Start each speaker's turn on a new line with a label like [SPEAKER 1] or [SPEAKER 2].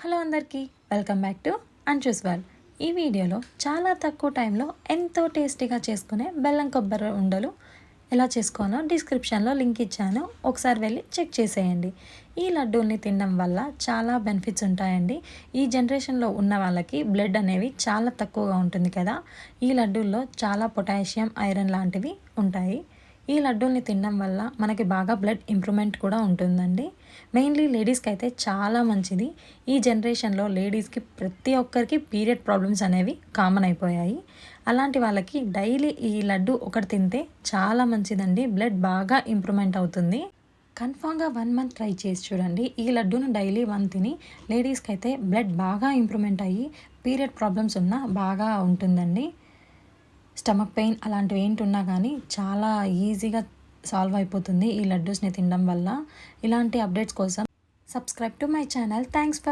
[SPEAKER 1] Hello అందరికీ welcome back to అంచూస్ world. ఈ వీడియోలో చాలా తక్కువ టైంలో ఎంతో టేస్టీగా చేసుకునే బెల్లం కొబ్బరి ఉండలు ఎలా చేసుకోవాలో డిస్క్రిప్షన్లో లింక్ ఇచ్చాను, ఒకసారి వెళ్ళి చెక్ చేసేయండి. ఈ లడ్డూల్ని తినడం వల్ల చాలా బెనిఫిట్స్ ఉంటాయండి. ఈ జనరేషన్లో ఉన్న వాళ్ళకి బ్లడ్ అనేవి చాలా తక్కువగా ఉంటుంది కదా. ఈ లడ్డూల్లో చాలా పొటాషియం, ఐరన్ లాంటివి ఉంటాయి. ఈ లడ్డూల్ని తినడం వల్ల మనకి బాగా బ్లడ్ ఇంప్రూవ్మెంట్ కూడా ఉంటుందండి. మెయిన్లీ లేడీస్కి అయితే చాలా మంచిది. ఈ జనరేషన్లో లేడీస్కి ప్రతి ఒక్కరికి పీరియడ్ ప్రాబ్లమ్స్ అనేవి కామన్ అయిపోయాయి. అలాంటి వాళ్ళకి డైలీ ఈ లడ్డు ఒకటి తింటే చాలా మంచిదండి. బ్లడ్ బాగా ఇంప్రూవ్మెంట్ అవుతుంది. కన్ఫామ్గా 1 మంత్ ట్రై చేసి చూడండి. ఈ లడ్డూను డైలీ 1 తిని లేడీస్కి అయితే బ్లడ్ బాగా ఇంప్రూవ్మెంట్ అయ్యి పీరియడ్ ప్రాబ్లమ్స్ ఉన్నా బాగా ఉంటుందండి. స్టమక్ పెయిన్ అలాంటివి ఏంటున్నా కానీ చాలా ఈజీగా సాల్వ్ అయిపోతుంది ఈ లడ్డూస్ని తినడం వల్ల. ఇలాంటి అప్డేట్స్ కోసం subscribe to my channel. Thanks for